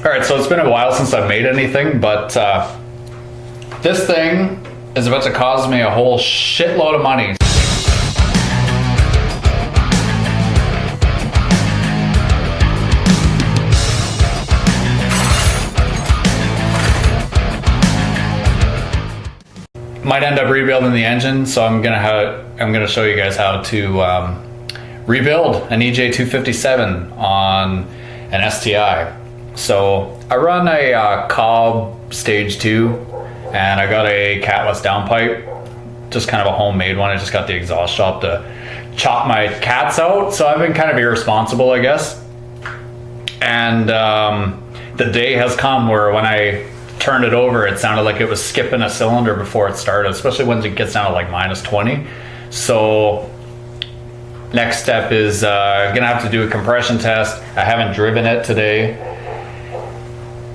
Alright, so it's been a while since I've made anything, but this thing is about to cost me a whole shitload of money. Might end up rebuilding the engine, so I'm gonna show you guys how to rebuild an EJ257 on an STI. So I run a Cobb stage 2, and I got a catless downpipe, just kind of a homemade one. I just got the exhaust shop to chop my cats out, so I've been kind of irresponsible, I guess. And the day has come where when I turned it over, it sounded like it was skipping a cylinder before it started, especially when it gets down to like -20. So next step is gonna have to do a compression test. I haven't driven it today,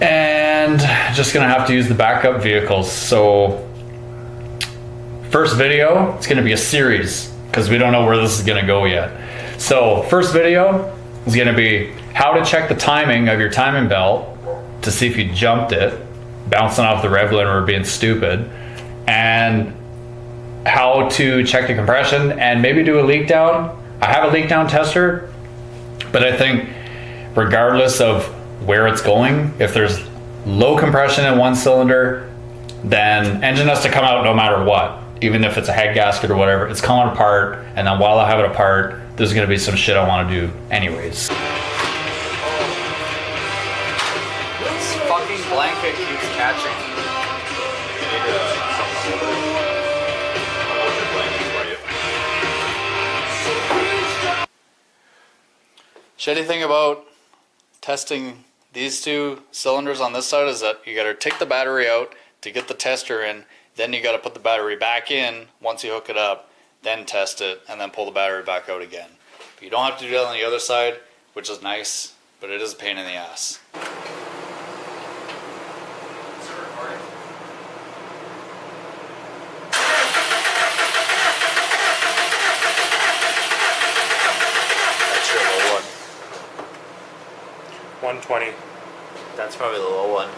and just gonna have to use the backup vehicles. So first video, it's gonna be a series because we don't know where this is gonna go yet. So first video is gonna be how to check the timing of your timing belt to see if you jumped it, bouncing off the rev line or being stupid, and how to check the compression and maybe do a leak down. I have a leak down tester, but I think regardless of where it's going, if there's low compression in one cylinder, then engine has to come out no matter what. Even if it's a head gasket or whatever, it's coming apart, and then while I have it apart, there's gonna be some shit I wanna do anyways. This fucking blanket keeps catching. Shitty thing about testing these two cylinders on this side is that you gotta take the battery out to get the tester in, then you gotta put the battery back in once you hook it up, then test it, and then pull the battery back out again. But you don't have to do that on the other side, which is nice, but it is a pain in the ass. That's your low one. 120. That's probably the low one.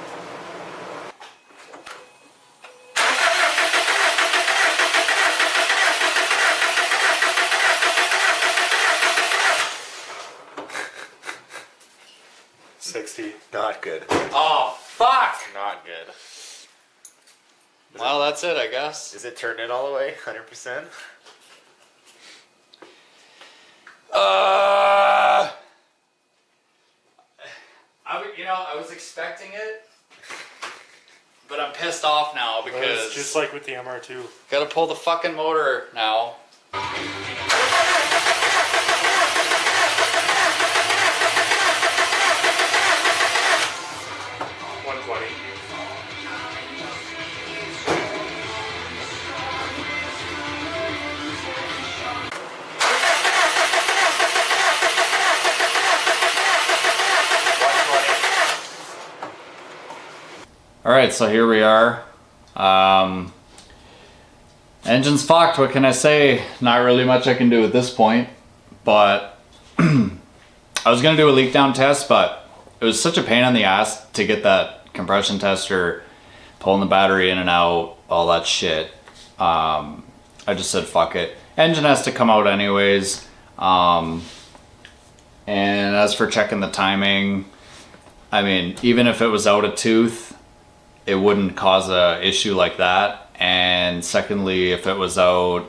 Not good. Oh, fuck! Not good. Well, that's it, I guess. Is it turned in all the way? 100%? I was expecting it, but I'm pissed off now because Well, it's just like with the MR2. gotta pull the fucking motor now. 120. Alright, so here we are. Engine's fucked, what can I say? Not really much I can do at this point, but I was gonna do a leak down test, but it was such a pain in the ass to get that compression tester, pulling the battery in and out, all that shit. I just said fuck it. Engine has to come out anyways. And as for checking the timing, I mean, even if it was out a tooth, it wouldn't cause a issue like that. And secondly, if it was out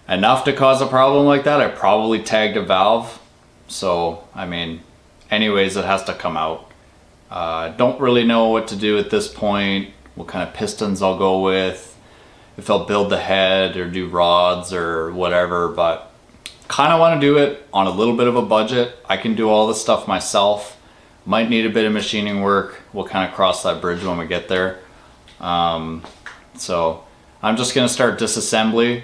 enough to cause a problem like that, I probably tagged a valve. So, I mean, anyways, it has to come out. Don't really know what to do at this point, what kind of pistons I'll go with, if I'll build the head or do rods or whatever, but kind of want to do it on a little bit of a budget. I can do all this stuff myself. Might need a bit of machining work. We'll kind of cross that bridge when we get there. So I'm just gonna start disassembly.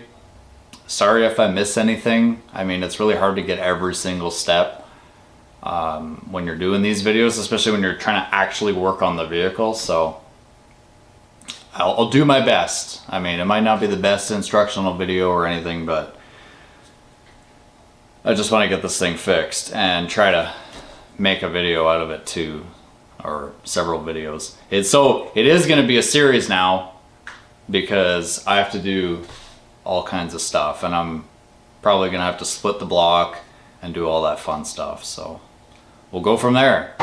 Sorry if I miss anything. I mean, it's really hard to get every single step when you're doing these videos, especially when you're trying to actually work on the vehicle. So I'll do my best. I mean, it might not be the best instructional video or anything, but I just want to get this thing fixed and try to make a video out of it too. or several videos. It is going to be a series now because I have to do all kinds of stuff, and I'm probably going to have to split the block and do all that fun stuff. So we'll go from there.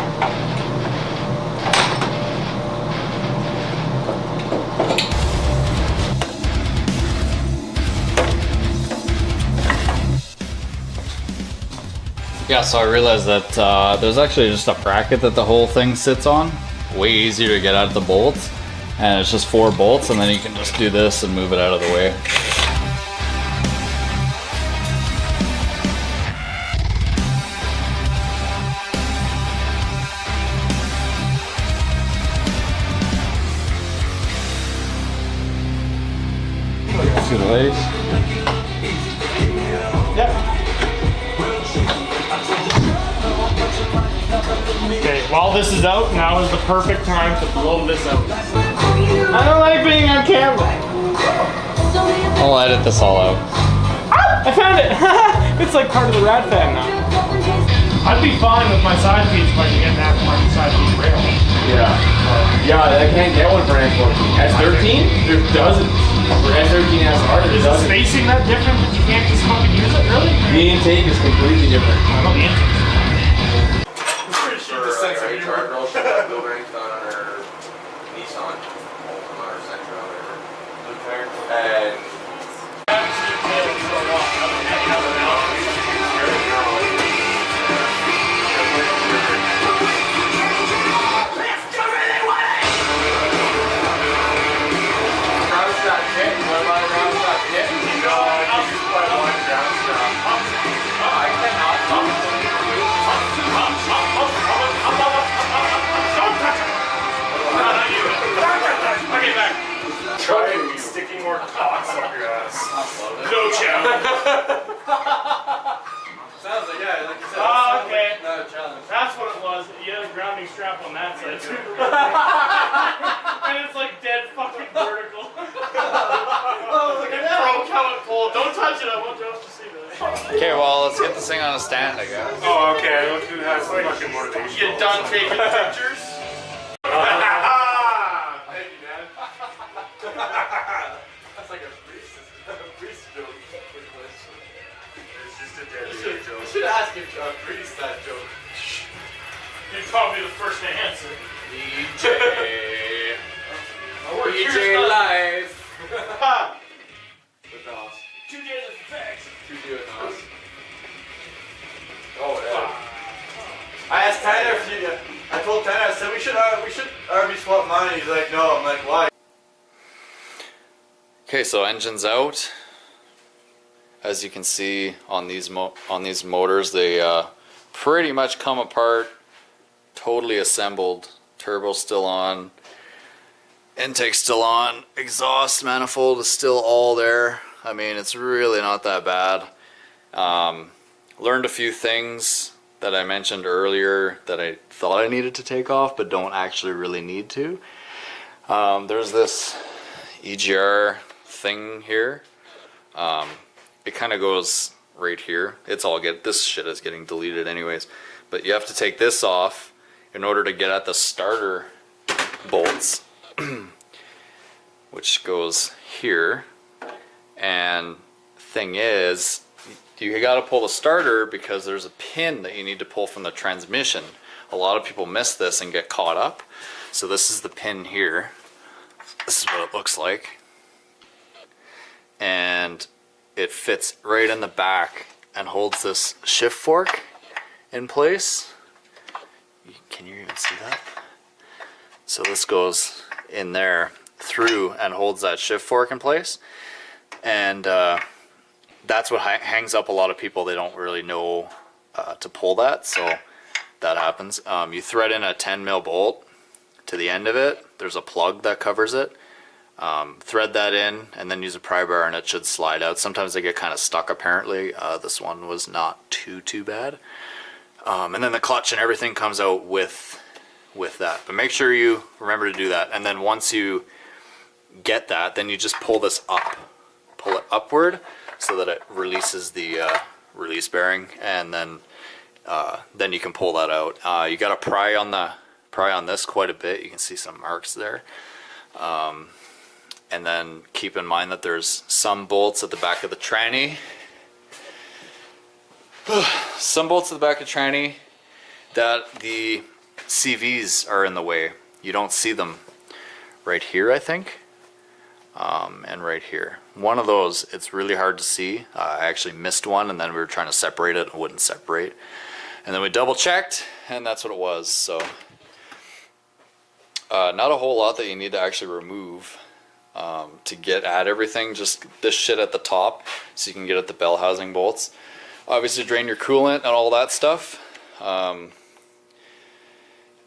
Yeah, so I realized that there's actually just a bracket that the whole thing sits on. Way easier to get out of the bolts. And it's just 4 bolts, and then you can just do this and move it out of the way. See the ladies? Okay, while this is out, now is the perfect time to blow this out. I don't like being on camera. I'll edit this all out. Ah, I found it! It's like part of the Rad Fam now. I'd be fine with my side feeds if I can get an aftermarket side feed rail. Yeah, I can't get one for an S14. S13? There's dozens. For S13 SR, there's Is the dozens. spacing that different that you can't just fucking use it, really? The intake is completely different. I know the intake. Our girl should have build rank on her Nissan, on our Sentra, whatever. And Sticking more cocks up your ass. No challenge. sounds like, yeah, like you said, Ah, okay. not a challenge. That's what it was. You had a grounding strap on that side too. And it's like dead fucking vertical. Pro count pole. Don't touch it. I want Josh to see that. Okay, well, let's get this thing on a stand, I guess. Oh, okay. Look who has fucking motivation. You done taking pictures? Thank you, man. That's like a priest joke. It's just a dead joke. You should ask if a priest that joke. You'd probably be the first to answer. DJ. DJ Live. Ha! With Nos. 2 days of facts. 2 D with Nos. Oh, yeah. I asked Tanner if you. I told Tanner, I said we should RV swap mine. He's like, no. I'm like, why? Okay, so engine's out. As you can see on these motors, they pretty much come apart, totally assembled. Turbo's still on, intake's still on, exhaust manifold is still all there. I mean, it's really not that bad. Learned a few things that I mentioned earlier that I thought I needed to take off, but don't actually really need to. There's this EGR thing here. It kind of goes right here. It's all good. This shit is getting deleted anyways. But you have to take this off in order to get at the starter bolts, which goes here. And thing is, you got to pull the starter because there's a pin that you need to pull from the transmission. A lot of people miss this and get caught up. So this is the pin here. This is what it looks like. And it fits right in the back and holds this shift fork in place. Can you even see that? So this goes in there through and holds that shift fork in place. And that's what hangs up a lot of people. They don't really know to pull that, so that happens. You thread in a 10 mil bolt to the end of it. There's a plug that covers it. Thread that in and then use a pry bar and it should slide out. Sometimes they get kind of stuck apparently. This one was not too bad. And then the clutch and everything comes out with that. But make sure you remember to do that. And then once you get that, then you just pull this up. Pull it upward so that it releases the release bearing, and then you can pull that out. You got to pry on the probably on this quite a bit. You can see some marks there. And then keep in mind that there's some bolts at the back of the tranny. Some bolts at the back of the tranny that the CVs are in the way. You don't see them right here, I think, and right here. One of those, it's really hard to see. I actually missed one, and then we were trying to separate it and it wouldn't separate. And then we double checked, and that's what it was. So not a whole lot that you need to actually remove to get at everything. Just this shit at the top, so you can get at the bell housing bolts. Obviously drain your coolant and all that stuff.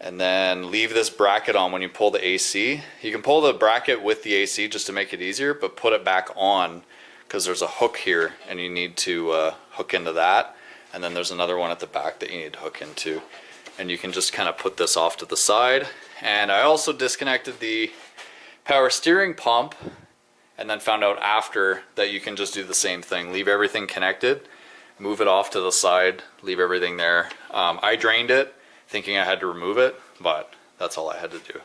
And then leave this bracket on when you pull the AC. You can pull the bracket with the AC just to make it easier, but put it back on because there's a hook here and you need to hook into that. And then there's another one at the back that you need to hook into. And you can just kind of put this off to the side. And I also disconnected the power steering pump and then found out after that you can just do the same thing. Leave everything connected, move it off to the side, leave everything there. I drained it thinking I had to remove it, but that's all I had to do.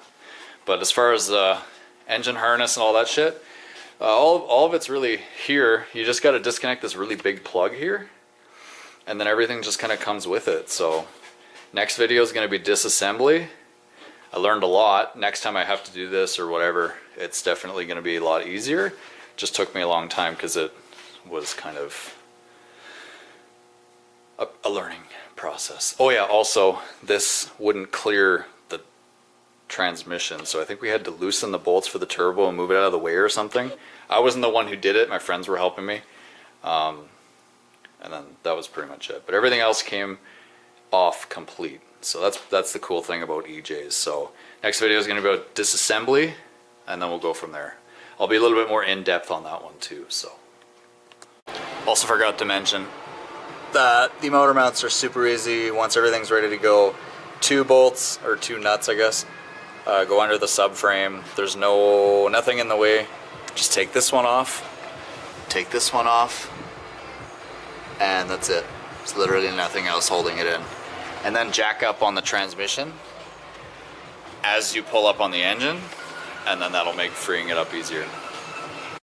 But as far as the engine harness and all that shit, all of it's really here. You just got to disconnect this really big plug here, and then everything just kind of comes with it. So next video is going to be disassembly. I learned a lot. Next time I have to do this or whatever, it's definitely going to be a lot easier. Just took me a long time because it was kind of a learning process. Oh yeah, also this wouldn't clear the transmission, so I think we had to loosen the bolts for the turbo and move it out of the way or something. I wasn't the one who did it, my friends were helping me, and then that was pretty much it. But everything else came off complete, so that's the cool thing about EJs. So next video is going to be about disassembly, and then we'll go from there. I'll be a little bit more in depth on that one too. So also forgot to mention that the motor mounts are super easy. Once everything's ready to go, 2 bolts or 2 nuts, I guess, go under the subframe. There's nothing in the way. Just take this one off, and that's it. There's literally nothing else holding it in. And then jack up on the transmission as you pull up on the engine, and then that'll make freeing it up easier.